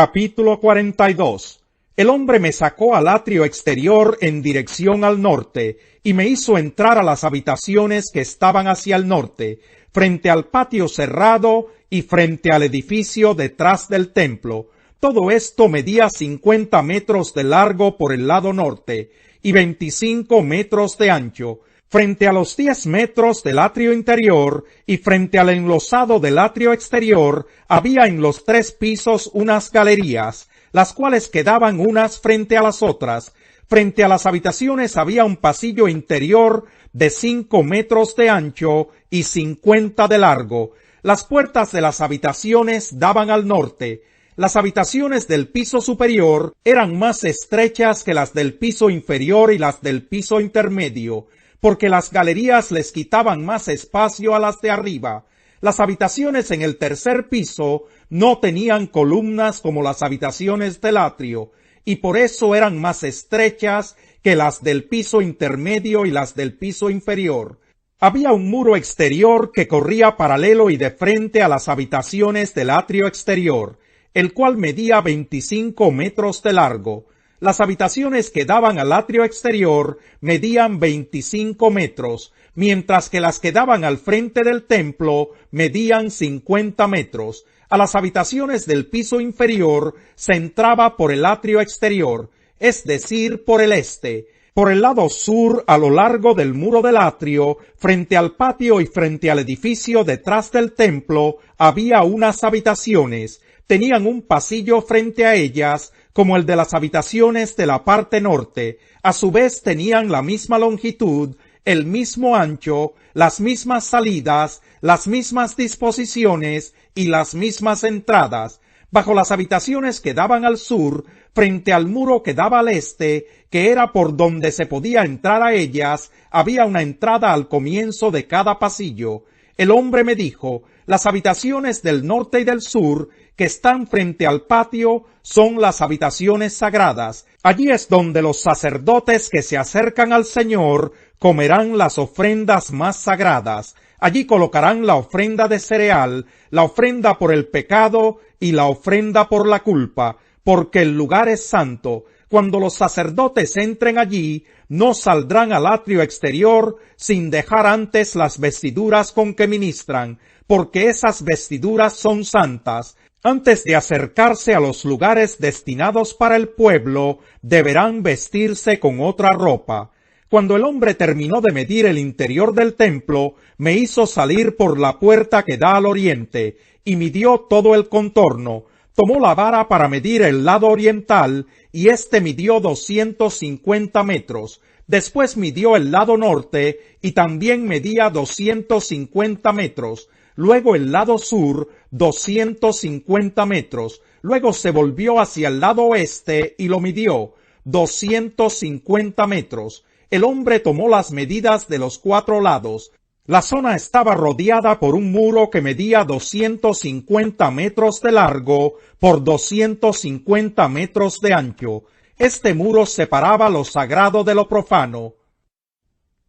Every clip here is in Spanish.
Capítulo 42. El hombre me sacó al atrio exterior en dirección al norte, y me hizo entrar a las habitaciones que estaban hacia el norte, frente al patio cerrado y frente al edificio detrás del templo. Todo esto medía 50 metros de largo por el lado norte, y 25 metros de ancho. Frente a los 10 metros del atrio interior y frente al enlosado del atrio exterior, había en los 3 pisos unas galerías, las cuales quedaban unas frente a las otras. Frente a las habitaciones había un pasillo interior de 5 metros de ancho y 50 de largo. Las puertas de las habitaciones daban al norte. Las habitaciones del piso superior eran más estrechas que las del piso inferior y las del piso intermedio, porque las galerías les quitaban más espacio a las de arriba. Las habitaciones en el tercer piso no tenían columnas como las habitaciones del atrio, y por eso eran más estrechas que las del piso intermedio y las del piso inferior. Había un muro exterior que corría paralelo y de frente a las habitaciones del atrio exterior, el cual medía 25 metros de largo. Las habitaciones que daban al atrio exterior medían 25 metros, mientras que las que daban al frente del templo medían 50 metros. A las habitaciones del piso inferior se entraba por el atrio exterior, es decir, por el este. Por el lado sur, a lo largo del muro del atrio, frente al patio y frente al edificio detrás del templo, había unas habitaciones. Tenían un pasillo frente a ellas, como el de las habitaciones de la parte norte. A su vez tenían la misma longitud, el mismo ancho, las mismas salidas, las mismas disposiciones y las mismas entradas. Bajo las habitaciones que daban al sur, frente al muro que daba al este, que era por donde se podía entrar a ellas, había una entrada al comienzo de cada pasillo. El hombre me dijo: las habitaciones del norte y del sur, que están frente al patio, son las habitaciones sagradas. Allí es donde los sacerdotes que se acercan al Señor comerán las ofrendas más sagradas. Allí colocarán la ofrenda de cereal, la ofrenda por el pecado y la ofrenda por la culpa, porque el lugar es santo. Cuando los sacerdotes entren allí, no saldrán al atrio exterior sin dejar antes las vestiduras con que ministran, porque esas vestiduras son santas. Antes de acercarse a los lugares destinados para el pueblo, deberán vestirse con otra ropa. Cuando el hombre terminó de medir el interior del templo, me hizo salir por la puerta que da al oriente, y midió todo el contorno. Tomó la vara para medir el lado oriental, y éste midió 250 metros. Después midió el lado norte, y también medía 250 metros. Luego el lado sur, 250 metros. Luego se volvió hacia el lado oeste y lo midió, 250 metros. El hombre tomó las medidas de los 4 lados. La zona estaba rodeada por un muro que medía 250 metros de largo por 250 metros de ancho. Este muro separaba lo sagrado de lo profano.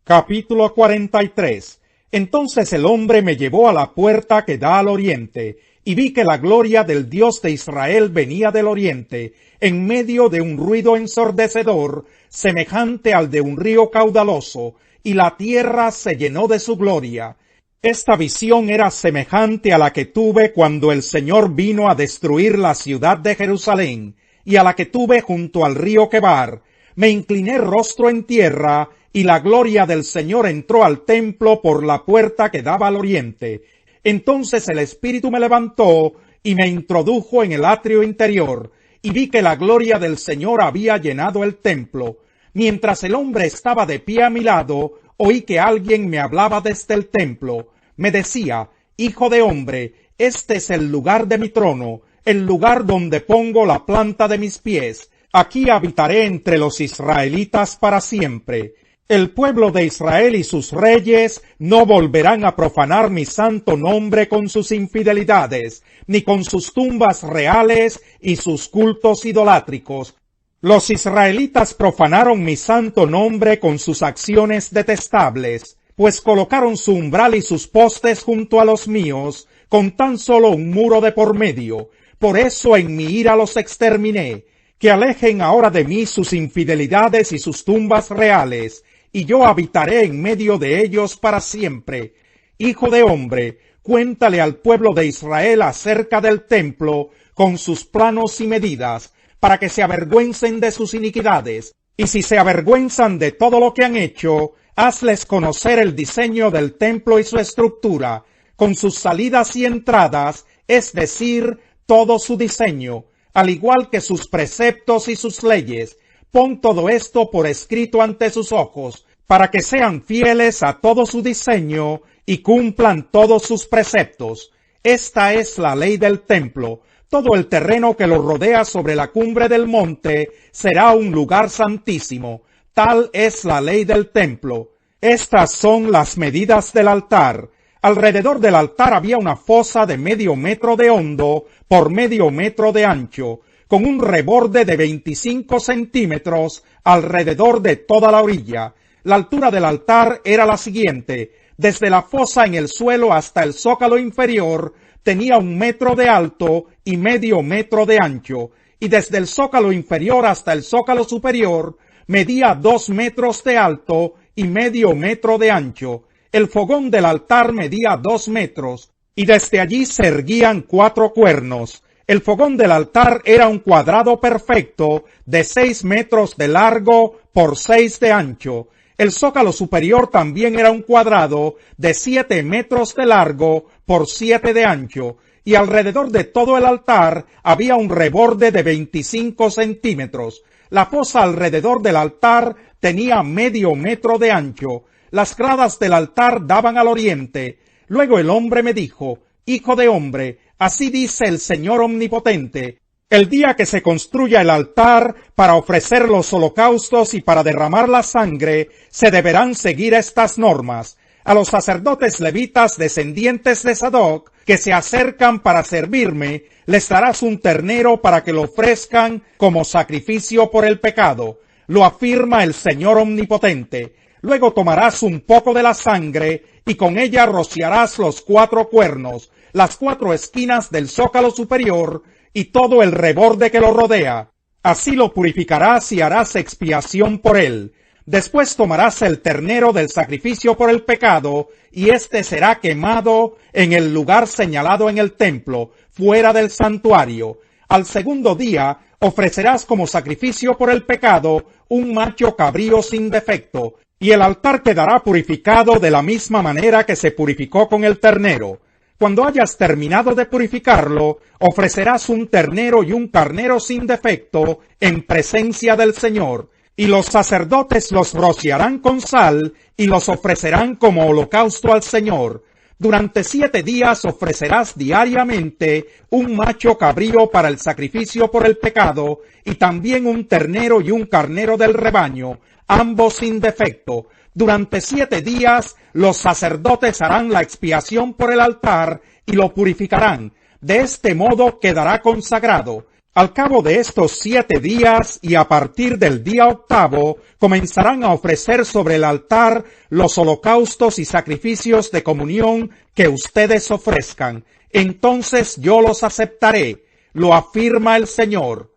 Capítulo 43. Entonces el hombre me llevó a la puerta que da al oriente, y vi que la gloria del Dios de Israel venía del oriente, en medio de un ruido ensordecedor, semejante al de un río caudaloso, y la tierra se llenó de su gloria. Esta visión era semejante a la que tuve cuando el Señor vino a destruir la ciudad de Jerusalén, y a la que tuve junto al río Quebar. Me incliné rostro en tierra, y la gloria del Señor entró al templo por la puerta que daba al oriente. Entonces el Espíritu me levantó y me introdujo en el atrio interior, y vi que la gloria del Señor había llenado el templo. Mientras el hombre estaba de pie a mi lado, oí que alguien me hablaba desde el templo. Me decía: Hijo de hombre, este es el lugar de mi trono, el lugar donde pongo la planta de mis pies. Aquí habitaré entre los israelitas para siempre. El pueblo de Israel y sus reyes no volverán a profanar mi santo nombre con sus infidelidades, ni con sus tumbas reales y sus cultos idolátricos. Los israelitas profanaron mi santo nombre con sus acciones detestables, pues colocaron su umbral y sus postes junto a los míos, con tan solo un muro de por medio. Por eso en mi ira los exterminé. Que alejen ahora de mí sus infidelidades y sus tumbas reales, y yo habitaré en medio de ellos para siempre. Hijo de hombre, cuéntale al pueblo de Israel acerca del templo, con sus planos y medidas, para que se avergüencen de sus iniquidades. Y si se avergüenzan de todo lo que han hecho, hazles conocer el diseño del templo y su estructura, con sus salidas y entradas, es decir, todo su diseño, al igual que sus preceptos y sus leyes. Pon todo esto por escrito ante sus ojos, para que sean fieles a todo su diseño y cumplan todos sus preceptos. Esta es la ley del templo. Todo el terreno que lo rodea sobre la cumbre del monte será un lugar santísimo. Tal es la ley del templo. Estas son las medidas del altar. Alrededor del altar había una fosa de 0,5 metro de hondo por 0,5 metro de ancho, con un reborde de 25 centímetros alrededor de toda la orilla. La altura del altar era la siguiente: desde la fosa en el suelo hasta el zócalo inferior tenía 1 metro de alto y 0,5 metro de ancho, y desde el zócalo inferior hasta el zócalo superior medía 2 metros de alto y 0,5 metro de ancho. El fogón del altar medía 2 metros, y desde allí se erguían 4 cuernos. El fogón del altar era un cuadrado perfecto de 6 metros de largo por 6 de ancho. El zócalo superior también era un cuadrado de 7 metros de largo por 7 de ancho, y alrededor de todo el altar había un reborde de 25 centímetros. La fosa alrededor del altar tenía 0,5 metro de ancho. Las gradas del altar daban al oriente. Luego el hombre me dijo: Hijo de hombre, así dice el Señor Omnipotente: el día que se construya el altar para ofrecer los holocaustos y para derramar la sangre, se deberán seguir estas normas. A los sacerdotes levitas descendientes de Sadoc, que se acercan para servirme, les darás un ternero para que lo ofrezcan como sacrificio por el pecado. Lo afirma el Señor Omnipotente. Luego tomarás un poco de la sangre y con ella rociarás los 4 cuernos, las 4 esquinas del zócalo superior y todo el reborde que lo rodea. Así lo purificarás y harás expiación por él. Después tomarás el ternero del sacrificio por el pecado, y éste será quemado en el lugar señalado en el templo, fuera del santuario. Al segundo día ofrecerás como sacrificio por el pecado un macho cabrío sin defecto, y el altar quedará purificado de la misma manera que se purificó con el ternero. Cuando hayas terminado de purificarlo, ofrecerás un ternero y un carnero sin defecto en presencia del Señor, y los sacerdotes los rociarán con sal y los ofrecerán como holocausto al Señor. Durante 7 días ofrecerás diariamente un macho cabrío para el sacrificio por el pecado, y también un ternero y un carnero del rebaño, ambos sin defecto. Durante 7 días los sacerdotes harán la expiación por el altar y lo purificarán. De este modo quedará consagrado. Al cabo de estos 7 días y a partir del día 8, comenzarán a ofrecer sobre el altar los holocaustos y sacrificios de comunión que ustedes ofrezcan. Entonces yo los aceptaré, lo afirma el Señor.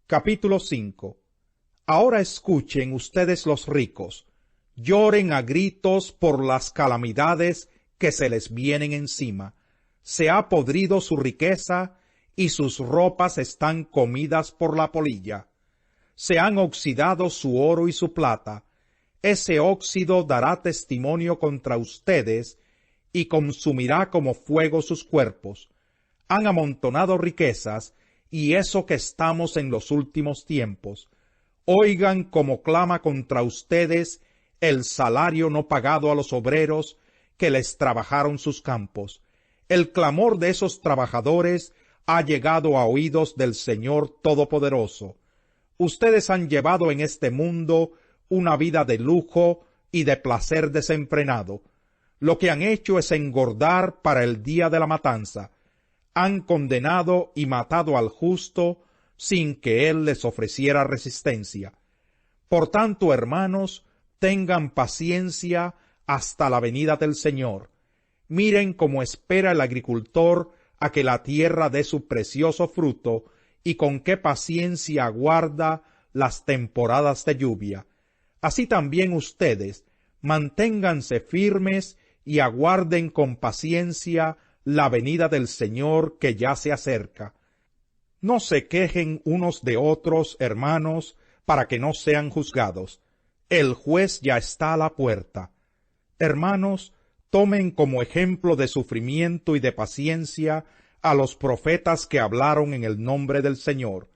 Capítulo 5. Ahora escuchen ustedes los ricos, lloren a gritos por las calamidades que se les vienen encima. Se ha podrido su riqueza y sus ropas están comidas por la polilla. Se han oxidado su oro y su plata. Ese óxido dará testimonio contra ustedes y consumirá como fuego sus cuerpos. Han amontonado riquezas, y eso que estamos en los últimos tiempos. Oigan cómo clama contra ustedes el salario no pagado a los obreros que les trabajaron sus campos. El clamor de esos trabajadores ha llegado a oídos del Señor Todopoderoso. Ustedes han llevado en este mundo una vida de lujo y de placer desenfrenado. Lo que han hecho es engordar para el día de la matanza. Han condenado y matado al justo sin que él les ofreciera resistencia. Por tanto, hermanos, tengan paciencia hasta la venida del Señor. Miren cómo espera el agricultor a que la tierra dé su precioso fruto y con qué paciencia aguarda las temporadas de lluvia. Así también ustedes, manténganse firmes y aguarden con paciencia la venida del Señor que ya se acerca. No se quejen unos de otros, hermanos, para que no sean juzgados. El juez ya está a la puerta. Hermanos, tomen como ejemplo de sufrimiento y de paciencia a los profetas que hablaron en el nombre del Señor.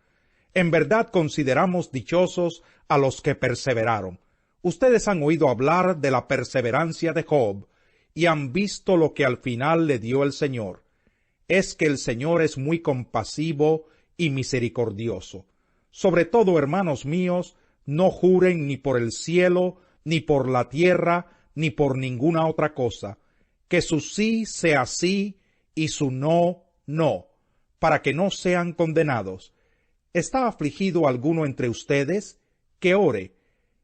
En verdad consideramos dichosos a los que perseveraron. Ustedes han oído hablar de la perseverancia de Job y han visto lo que al final le dio el Señor. Es que el Señor es muy compasivo y misericordioso. Sobre todo, hermanos míos, no juren ni por el cielo, ni por la tierra, ni por ninguna otra cosa. Que su sí sea sí y su no, no, para que no sean condenados. ¿Está afligido alguno entre ustedes? Que ore.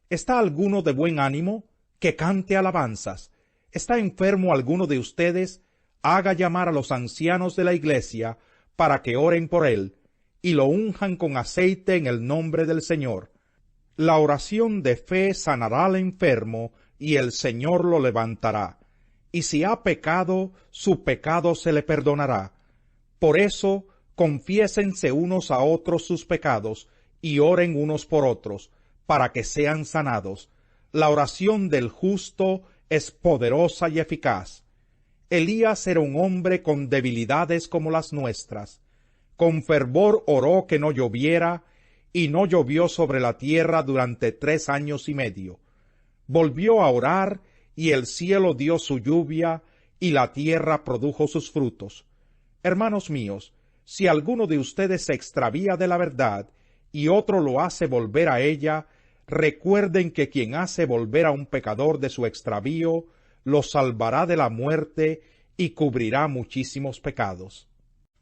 ¿Está alguno de buen ánimo? Que cante alabanzas. ¿Está enfermo alguno de ustedes? Haga llamar a los ancianos de la iglesia para que oren por él y lo unjan con aceite en el nombre del Señor. La oración de fe sanará al enfermo y el Señor lo levantará. Y si ha pecado, su pecado se le perdonará. Por eso, confiésense unos a otros sus pecados y oren unos por otros, para que sean sanados. La oración del justo es poderosa y eficaz. Elías era un hombre con debilidades como las nuestras. Con fervor oró que no lloviera, y no llovió sobre la tierra durante 3 años y medio. Volvió a orar, y el cielo dio su lluvia, y la tierra produjo sus frutos. Hermanos míos, si alguno de ustedes se extravía de la verdad, y otro lo hace volver a ella, recuerden que quien hace volver a un pecador de su extravío, lo salvará de la muerte y cubrirá muchísimos pecados.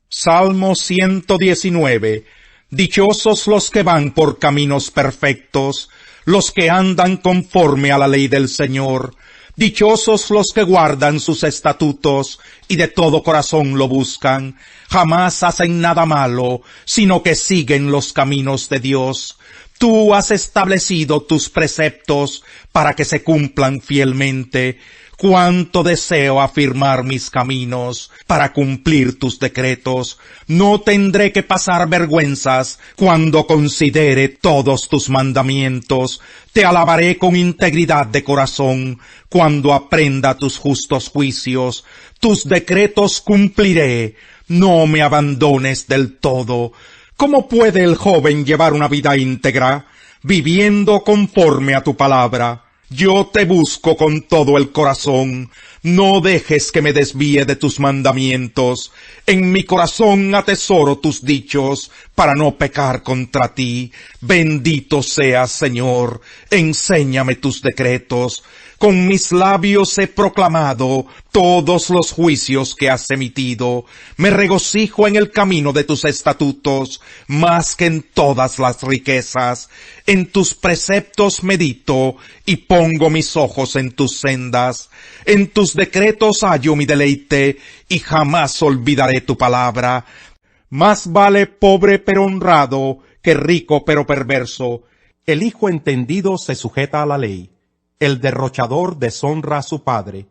Salmo 119. Dichosos los que van por caminos perfectos, los que andan conforme a la ley del Señor. Dichosos los que guardan sus estatutos y de todo corazón lo buscan. Jamás hacen nada malo, sino que siguen los caminos de Dios. Tú has establecido tus preceptos para que se cumplan fielmente. Cuánto deseo afirmar mis caminos para cumplir tus decretos. No tendré que pasar vergüenzas cuando considere todos tus mandamientos. Te alabaré con integridad de corazón cuando aprenda tus justos juicios. Tus decretos cumpliré. No me abandones del todo. ¿Cómo puede el joven llevar una vida íntegra? Viviendo conforme a tu palabra. Yo te busco con todo el corazón. No dejes que me desvíe de tus mandamientos. En mi corazón atesoro tus dichos, para no pecar contra ti. Bendito seas, Señor. Enséñame tus decretos. Con mis labios he proclamado todos los juicios que has emitido. Me regocijo en el camino de tus estatutos, más que en todas las riquezas. En tus preceptos medito, y pongo mis ojos en tus sendas. En tus decretos hallo mi deleite, y jamás olvidaré tu palabra. Más vale pobre pero honrado, que rico pero perverso. El hijo entendido se sujeta a la ley. El derrochador deshonra a su padre.